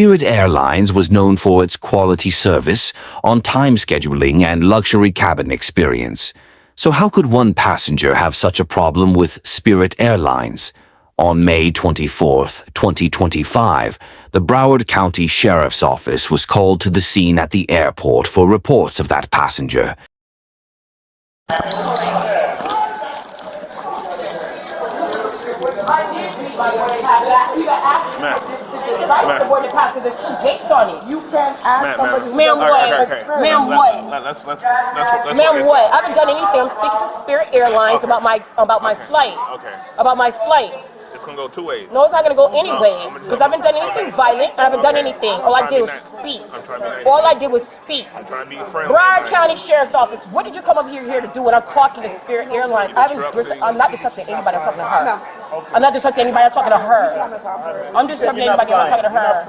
Spirit Airlines was known for its quality service, on-time scheduling, and luxury cabin experience. So how could one passenger have such a problem with Spirit Airlines? On May 24, 2025, the Broward County Sheriff's Office was called to the scene at the airport for reports of that passenger. There's two gates on it. You can ask somebody. Ma'am, what? Ma'am, what? Ma'am, what? I haven't done anything. I'm speaking to Spirit Airlines about my flight. Okay. About my flight. It's gonna go two ways. No, it's not gonna go any way. Because I haven't done anything violent. I haven't done anything. All I did was speak. All I did was speak. I'm trying to be friendly. Broward County Sheriff's Office. What did you come over here to do when I'm talking to Spirit Airlines? I'm not disrupting anybody. I'm talking to her. I'm not disrupting anybody. I'm talking to her. I'm disrupting anybody. I'm talking to her.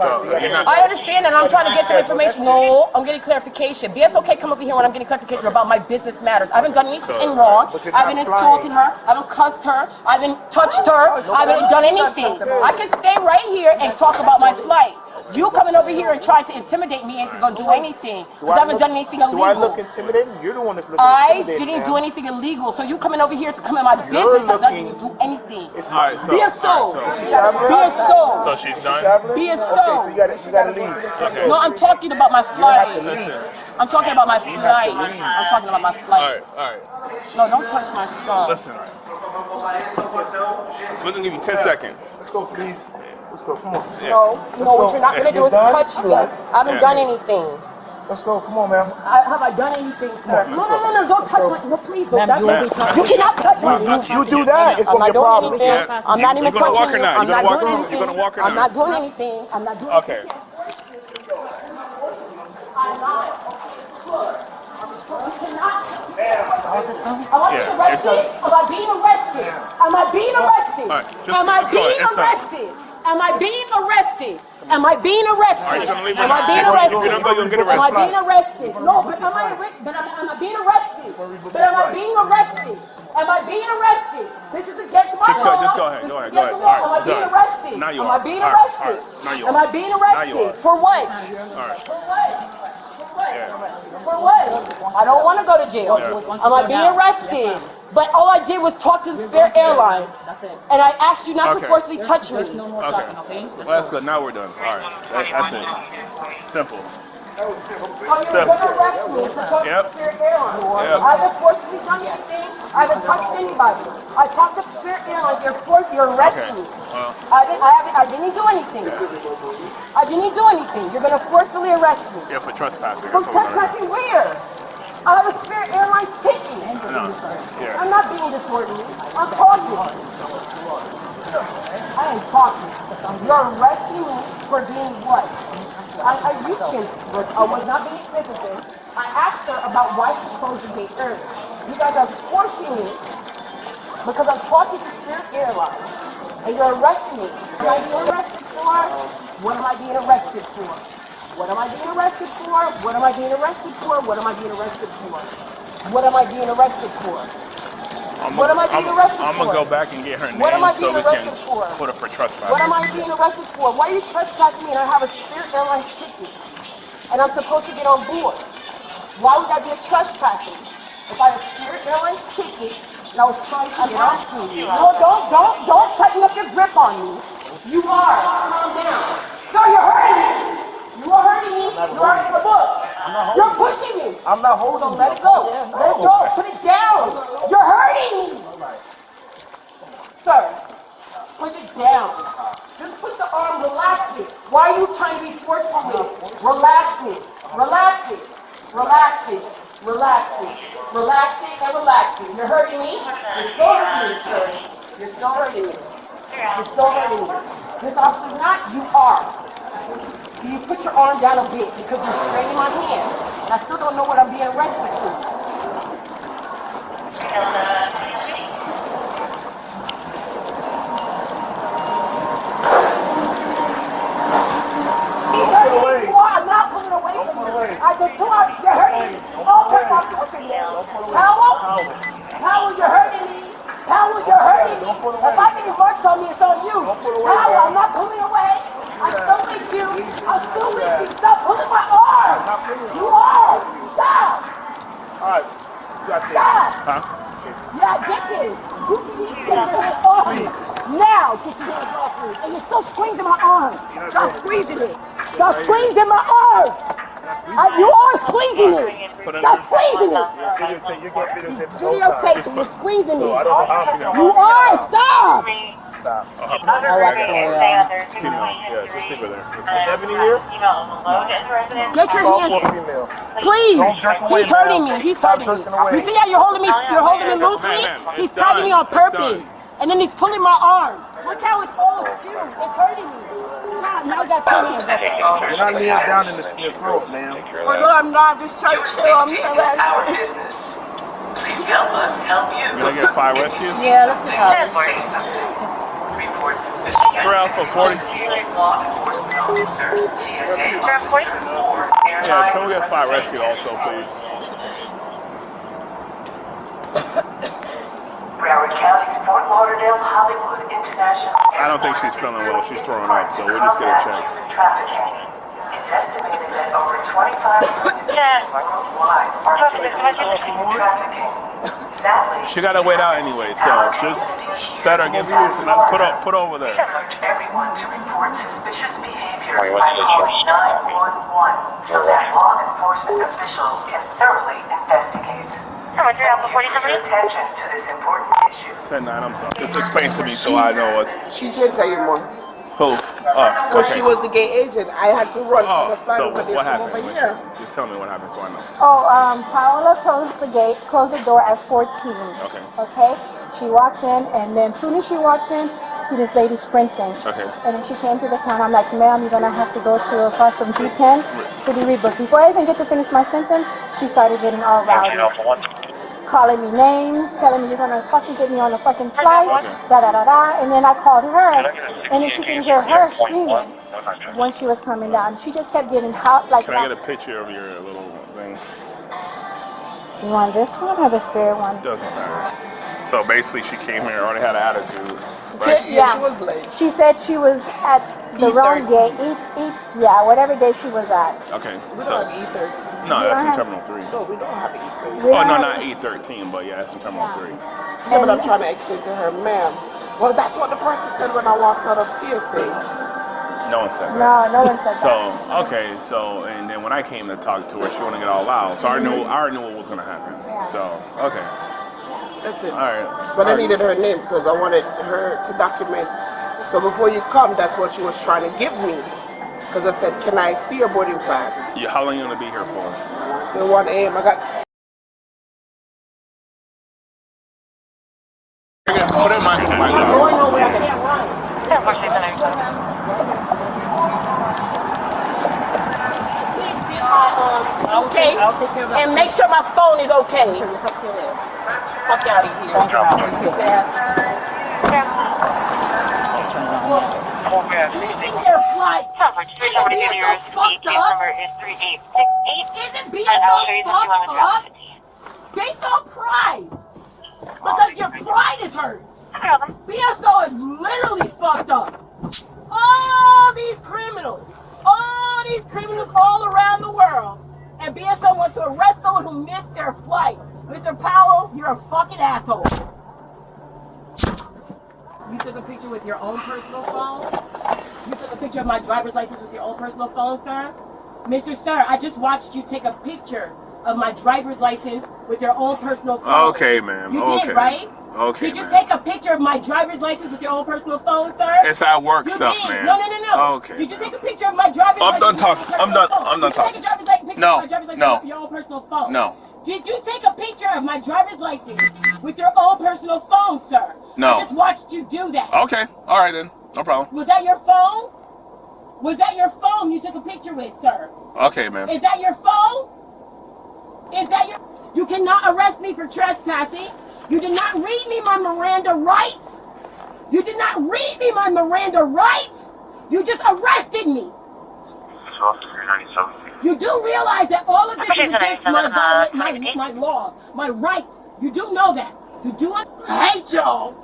I understand that. I'm trying to get some information. No, I'm getting clarification. BSOK, come over here when I'm getting clarification about my business matters. I haven't done anything wrong. I haven't insulted her. I haven't cussed her. I haven't touched her. I haven't done anything. I can stay right here and talk about my flight. You coming over here and trying to intimidate me ain't gonna do anything. Because I haven't done anything illegal. Do I look intimidating? You're the one that's looking I intimidating. didn't do anything illegal. So you coming over here to come in my business has nothing to do anything. Alright, so. Be a soul. Be a soul. So she's done? Be a Okay, soul. so you gotta leave. Okay. No, I'm talking about my flight. Listen. I'm talking about my flight. I'm talking about my flight. Alright. No, don't touch my son. Listen. We're gonna give you 10 seconds. Let's go, please. Let's go. Come on. No, what you're not gonna do is touch me. I haven't done anything. Let's go. Come on, ma'am. Have I done anything, sir? No, don't touch me. No, please don't touch me. You cannot touch me. You do that, it's gonna be a problem. I'm not even touching you. I'm not doing anything. You're gonna walk or I'm not? not doing anything. I'm not doing Okay. anything. I'm not. You cannot. Am I being arrested? Am I being arrested? Am I being arrested? Am I being arrested? Am I being arrested? Am I being arrested? Am I being arrested? Am I being arrested? No, but am I being arrested? But am I being arrested? Am I being arrested? This is against my law. Just go ahead. Go ahead. Am I being arrested? Now you Am are. I being arrested? Now you Am are. I being Now you arrested? are. For what? For what? For what? I don't want to go to jail. Am I being arrested? But all I did was talk to the Spirit Airlines, and I asked you not to forcibly touch me. Okay. Well, that's good. Now we're done. Alright. That's it. Simple. Oh, you're going to arrest me for talking to Spirit Airlines. I haven't forcibly done anything. I haven't touched anybody. I talked to Spirit Airlines. You're arresting me. I didn't do anything. I didn't do anything. You're going to forcibly arrest me. Yeah, for trespassing. For trespassing where? I have a Spirit Airlines ticket. No. Yeah. I'm not being disorderly. I'm talking. I ain't talking. You're arresting me for being what? I was not being specific. I asked her about why she closed the gate early. You guys are forcing me because I'm talking to Spirit Airlines. And you're arresting me. Am I being arrested for? What am I being arrested for? What am I being arrested for? What am I being arrested for? What am I being arrested for? What am I being arrested for? What am I being arrested for? I'm gonna go back and get her name What am I so being we can arrested for? put her for trespassing. What am I being arrested for? Why are you trespassing me and I have a Spirit Airlines ticket? And I'm supposed to get on board. Why would that be a trespassing? If I have a Spirit Airlines ticket and I was trying to get on you. No, don't tighten up your grip on me. You are. Calm down. Sir, you're hurting me. You are hurting me. You're hurting the book. You're pushing me. I'm not holding So let it go. Let it go. Put it down. You're hurting me. Sir, put it down. Just put the arm, relax it. Why are you trying to be forceful with it? Relax it. Relax it. Relax it. Relax it. Relax it and relax it. You're hurting me. You're still hurting me, sir. You're still hurting me. You're still hurting me. This officer's not, you are. You put your arm down a bit because you're straining my hand. And I still don't know what I'm being arrested for. I'm not pulling away from you. I just pull out, you're hurting me. Okay, I'm pushing you. Powell, you're hurting me. Powell, you're hurting me. If I think it works on me, it's on you. Powell, I'm not pulling away. I'm still with you. I'm Stop squeezing it. Stop squeezing my arm. You are squeezing it. Stop squeezing it. You're getting videotaped. Videotaping. You're squeezing So I it. don't know how. You are. Stop. Stop. I watch for Yeah, just stick with her. Ebony here? Get your Call hands. for a female. Please. Don't jerk away, He's hurting me. ma'am. He's Stop hurting me. jerking away. You see how you're holding me loosely? He's tugging me on purpose. And then he's pulling my arm. Look how it's all skewed. It's hurting me. Now I got 2 hands up. You're not kneeling down in the throat, ma'am. Oh, no, I'm not. Just trying to chill. I'm not that. Please help us help you. You gonna get 5 rescues? Yeah, let's get out. Report suspicious. For Alpha 40. Law enforcement officer, TSA. Or Yeah, airline. can we get 5 rescued also, please? Broward County's Fort Lauderdale Hollywood International. I don't think she's feeling well. She's throwing up, so we'll just get her checked. Trafficking. It's estimated that over 25 million worldwide are victims of trafficking. Sadly, She gotta wait out anyway, so just set her against put over there. urge everyone to report suspicious behavior by calling 911 so that law enforcement officials can thoroughly investigate. Your attention to this important issue. 10-9, I'm sorry. Just explain to me so I know what's She did tell you more. who. Oh, Because okay. she was the gay agent. I had to run from the flight So over there what to happened? over here. Just tell me what happened so I know. Paola closed the door at 14. Okay. Okay? She walked in, and then as soon as she walked in, see this lady sprinting. Okay. And then she came to the counter. I'm like, ma'am, you're going to have to go to across from G10 to be rebooked. Before I even get to finish my sentence, she started getting all rowdy. Calling me names, telling me you're going to fucking get me on a fucking flight, da-da-da-da. And then I called her, and then she could hear her screaming when she was coming down. She just kept getting hot like Can I that. get a picture of your little thing? You want this one or the spirit one? Doesn't matter. So basically, she came here already had an attitude. She was late. She said she was at the wrong gate, whatever gate she was at. Okay. We So, don't have E13. no, that's in Terminal 3. No, we don't have E13. Oh, no, not E13, but yeah, it's in Terminal 3. Yeah, but I'm trying to explain to her, ma'am. Well, that's what the person said when I walked out of TSA. No one said that. No one said So, that. okay, so, and then when I came to talk to her, she wanted to get all loud. So I already knew what was going to happen. So, okay. That's it. All right. But I needed her name because I wanted her to document. So before you come, that's what she was trying to give me. Because I said, can I see your boarding pass? How long you going to be here for? Till 1 a.m. I got... Put in my Going nowhere. I can't run. Okay. And make sure my phone is okay. Fuck out of here. Their flight. Isn't BSO fucked up? Based on pride. Because your pride is hurt. BSO is literally fucked up. All these criminals all around the world. And BSO wants to arrest someone who missed their flight. Mr. Powell, you're a fucking asshole. You took a picture with your own personal phone? You took a picture of my driver's license with your own personal phone, sir? Mr. Sir, I just watched you take a picture of my driver's license with your own personal phone. Okay, ma'am. You Okay. did, right? Okay, Did you ma'am. take a picture of my driver's license with your own personal phone, sir? It's at work You stuff, did. man. No. Okay. Did you take a picture of my driver's I'm license? done with your talking. own I'm done- personal phone? I'm done Did you talking. take a picture No, of my driver's license no. with your own personal phone? No. Did you take a picture of my driver's license with your own personal phone, sir? No. I just watched you do that. Okay. All right, then. No problem. Was that your phone? Was that your phone you took a picture with, sir? Okay, ma'am. Is that your phone? Is that your... You cannot arrest me for trespassing. You did not read me my Miranda rights. You did not read me my Miranda rights. You just arrested me. You do realize that all of this is against my law, my rights. You do know that. You do. I hate y'all.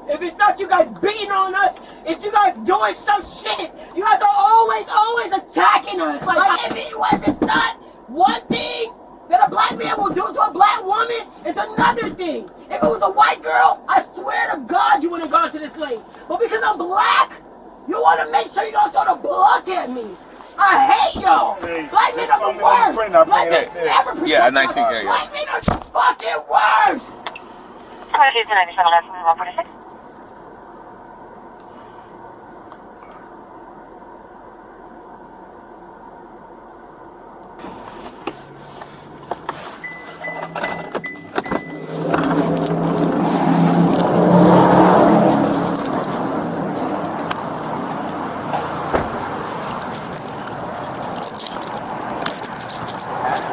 If it's not you guys beating on us, it's you guys doing some shit. You guys are always attacking us. Like if it's not one thing that a black man will do to a black woman, it's another thing. If it was a white girl, I swear to God you wouldn't have gone to this lane. But because I'm black, You want to make sure you don't throw the block at me. I hate y'all. Hey, Black men just are call the me when you worst. print, I'll Black bring it men upstairs. never protect Yeah, us. 19, yeah. Black men are the fucking worst.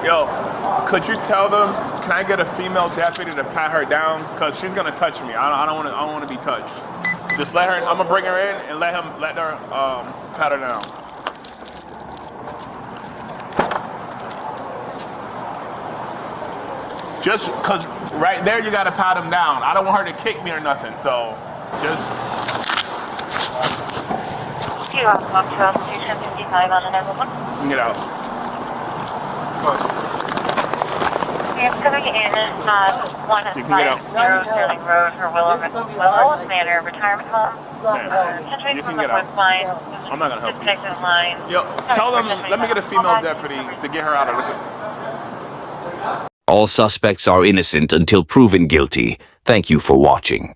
Yo, could you tell them? Can I get a female deputy to pat her down? Cause she's gonna touch me. I don't want to be touched. Just let her. I'm gonna bring her in and let her pat her down. Just cause right there you gotta pat him down. I don't want her to kick me or nothing. So just. You are on to station 55 on another one. Get out. Yes, coming in, You can get out. 150 Sterling Road for Willow Manor Retirement Home. You can get out. I'm not gonna help you. Disconnected line. Yo, tell them. Let me get a female deputy to get her out of the. All suspects are innocent until proven guilty. Thank you for watching.